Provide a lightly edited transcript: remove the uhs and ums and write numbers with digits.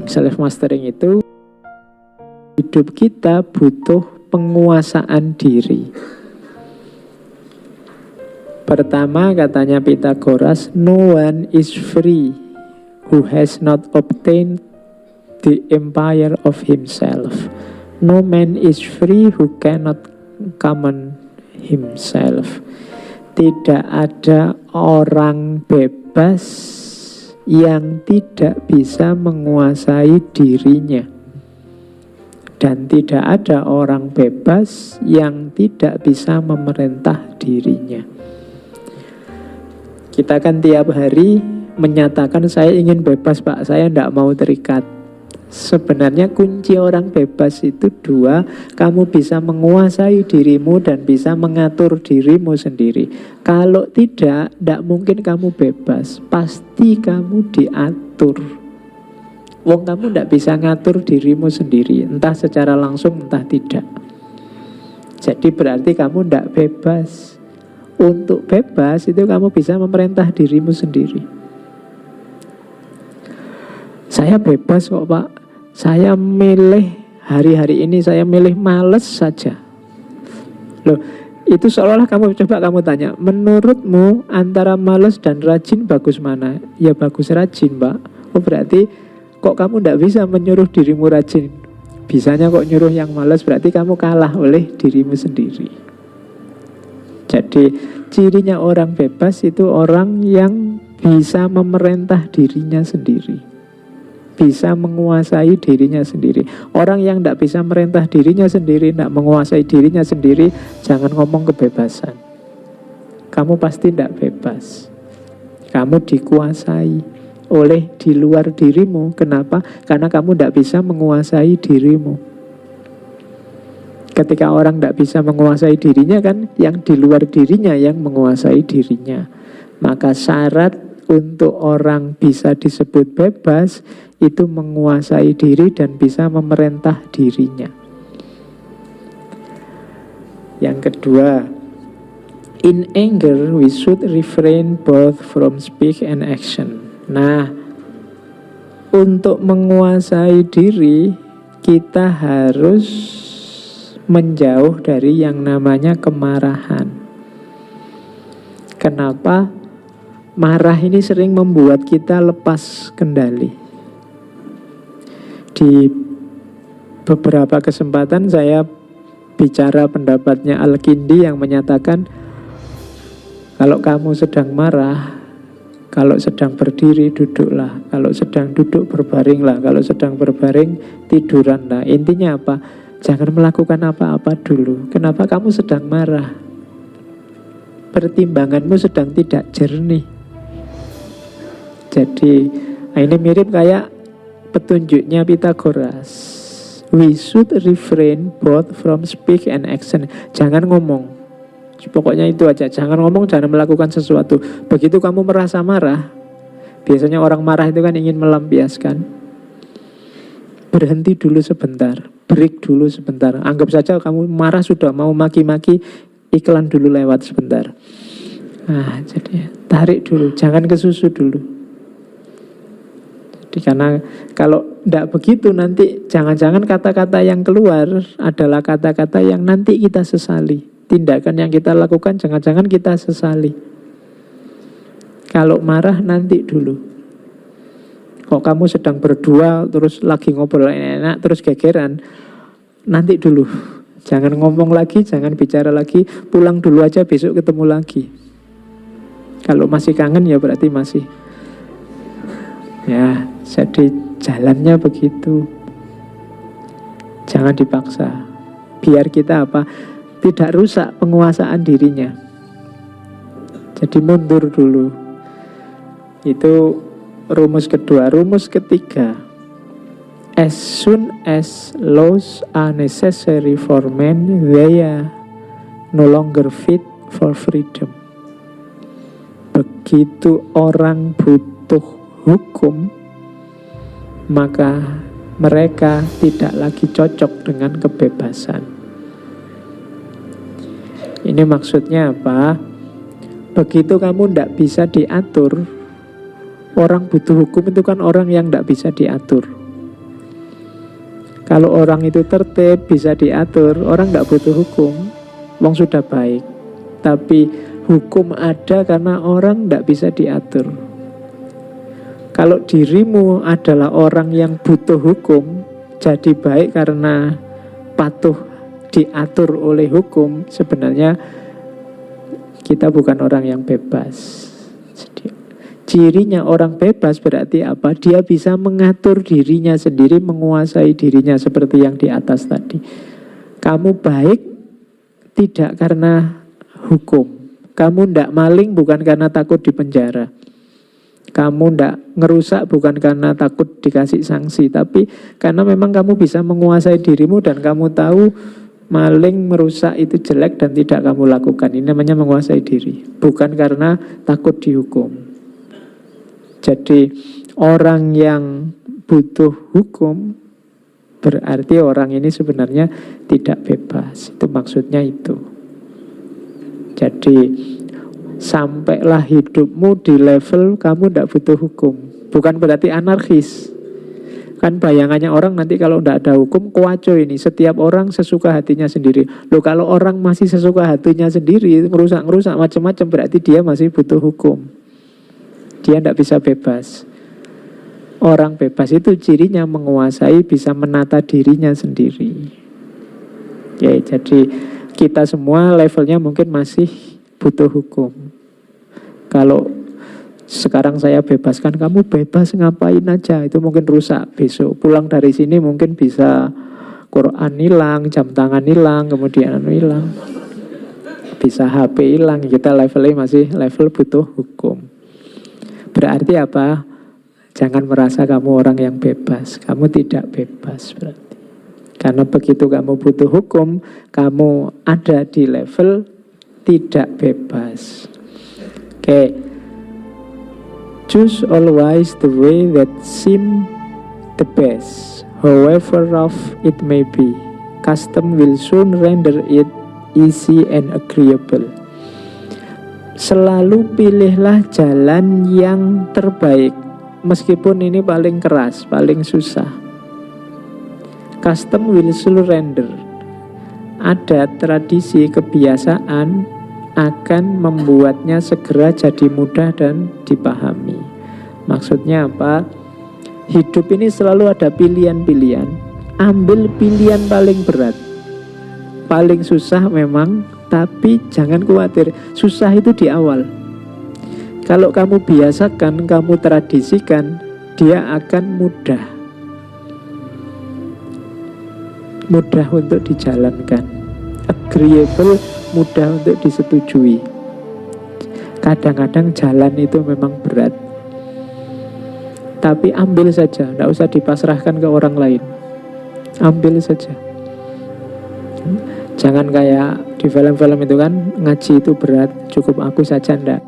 Self mastering itu hidup kita butuh penguasaan diri. Pertama katanya Pythagoras, no one is free who has not obtained the empire of himself. No man is free who cannot command himself. Tidak ada orang bebas yang tidak bisa menguasai dirinya. Dan tidak ada orang bebas yang tidak bisa memerintah dirinya. Kita kan tiap hari menyatakan saya ingin bebas Pak, saya tidak mau terikat. Sebenarnya kunci orang bebas itu dua, kamu bisa menguasai dirimu dan bisa mengatur dirimu sendiri. Kalau tidak mungkin kamu bebas, pasti kamu diatur. Wong kamu tidak bisa ngatur dirimu sendiri, entah secara langsung entah tidak. Jadi berarti kamu tidak bebas. Untuk bebas itu kamu bisa memerintah dirimu sendiri. Saya bebas kok Pak, saya milih hari-hari ini, saya milih males saja. Loh, itu seolah-olah kamu tanya, menurutmu antara males dan rajin bagus mana? Ya bagus rajin Pak. Oh berarti kok kamu tidak bisa menyuruh dirimu rajin? Bisanya kok nyuruh yang males, berarti kamu kalah oleh dirimu sendiri. Jadi cirinya orang bebas itu orang yang bisa memerintah dirinya sendiri, bisa menguasai dirinya sendiri. Orang yang tidak bisa memerintah dirinya sendiri, tidak menguasai dirinya sendiri, jangan ngomong kebebasan. Kamu pasti tidak bebas. Kamu dikuasai oleh di luar dirimu. Kenapa? Karena kamu tidak bisa menguasai dirimu. Ketika orang tidak bisa menguasai dirinya kan, yang di luar dirinya yang menguasai dirinya. Maka syarat untuk orang bisa disebut bebas itu menguasai diri dan bisa memerintah dirinya. Yang kedua, in anger we should refrain both from speech and action. Nah, untuk menguasai diri kita harus menjauh dari yang namanya kemarahan. Kenapa? Marah ini sering membuat kita lepas kendali. Di beberapa kesempatan saya bicara pendapatnya Al-Kindi yang menyatakan kalau kamu sedang marah, kalau sedang berdiri duduklah, kalau sedang duduk berbaringlah, kalau sedang berbaring tiduranlah. Intinya apa? Jangan melakukan apa-apa dulu. Kenapa? Kamu sedang marah. Pertimbanganmu sedang tidak jernih. Jadi ini mirip kayak petunjuknya Pythagoras. We should refrain both from speech and action. Jangan ngomong. Pokoknya itu aja. Jangan ngomong, jangan melakukan sesuatu. Begitu kamu merasa marah, biasanya orang marah itu kan ingin melampiaskan. Berhenti dulu sebentar, break dulu sebentar. Anggap saja kamu marah sudah mau maki-maki, iklan dulu lewat sebentar. Nah, jadi tarik dulu, jangan kesusu dulu. Jadi karena kalau tidak begitu nanti jangan-jangan kata-kata yang keluar adalah kata-kata yang nanti kita sesali. Tindakan yang kita lakukan jangan-jangan kita sesali. Kalau marah nanti dulu. Kok kamu sedang berdua terus lagi ngobrol enak terus gegeran, nanti dulu. Jangan ngomong lagi, jangan bicara lagi, pulang dulu aja, besok ketemu lagi. Kalau masih kangen ya berarti masih. Ya, jadi jalannya begitu. Jangan dipaksa. Biar kita apa? Tidak rusak penguasaan dirinya. Jadi mundur dulu. Itu rumus kedua. Rumus ketiga, as soon as laws are necessary for men, they are no longer fit for freedom. Begitu orang butuh hukum, maka mereka tidak lagi cocok dengan kebebasan. Ini maksudnya apa? Begitu kamu tidak bisa diatur, orang butuh hukum itu kan orang yang tidak bisa diatur. Kalau orang itu tertib, bisa diatur, orang nggak butuh hukum. Wong sudah baik. Tapi hukum ada karena orang nggak bisa diatur. Kalau dirimu adalah orang yang butuh hukum, jadi baik karena patuh diatur oleh hukum, sebenarnya kita bukan orang yang bebas. Cirinya orang bebas berarti apa? Dia bisa mengatur dirinya sendiri, menguasai dirinya seperti yang di atas tadi. Kamu baik tidak karena hukum. Kamu tidak maling bukan karena takut dipenjara. Kamu tidak ngerusak bukan karena takut dikasih sanksi, tapi karena memang kamu bisa menguasai dirimu dan kamu tahu maling, merusak itu jelek dan tidak kamu lakukan. Ini namanya menguasai diri, bukan karena takut dihukum. Jadi orang yang butuh hukum berarti orang ini sebenarnya tidak bebas. Itu maksudnya itu. Jadi sampailah hidupmu di level kamu tidak butuh hukum. Bukan berarti anarkis. Kan bayangannya orang nanti kalau tidak ada hukum, kuaco ini. Setiap orang sesuka hatinya sendiri. Loh, kalau orang masih sesuka hatinya sendiri, ngerusak-ngerusak macam-macam, berarti dia masih butuh hukum. Dia tidak bisa bebas. Orang bebas itu cirinya menguasai, bisa menata dirinya sendiri. Ya, jadi kita semua levelnya mungkin masih butuh hukum. Kalau sekarang saya bebaskan, kamu bebas ngapain aja, itu mungkin rusak. Besok pulang dari sini mungkin bisa Quran hilang, jam tangan hilang, kemudian hilang, bisa HP hilang. Kita levelnya masih level butuh hukum. Berarti apa? Jangan merasa kamu orang yang bebas. Kamu tidak bebas berarti. Karena begitu kamu butuh hukum, kamu ada di level tidak bebas. Oke. Choose always the way that seem the best, however rough it may be. Custom will soon render it easy and agreeable. Selalu pilihlah jalan yang terbaik, meskipun ini paling keras, paling susah. Custom will soon render. Adat, tradisi, kebiasaan akan membuatnya segera jadi mudah dan dipahami. Maksudnya apa? Hidup ini selalu ada pilihan-pilihan. Ambil pilihan paling berat. Paling susah memang, tapi jangan khawatir, susah itu di awal. Kalau kamu biasakan, kamu tradisikan, dia akan mudah. Mudah untuk dijalankan. Agreeable, mudah untuk disetujui. Kadang-kadang jalan itu memang berat. Tapi ambil saja, tidak usah dipasrahkan ke orang lain. Ambil saja. Jangan kayak di film-film itu kan, ngaji itu berat, cukup aku saja, enggak.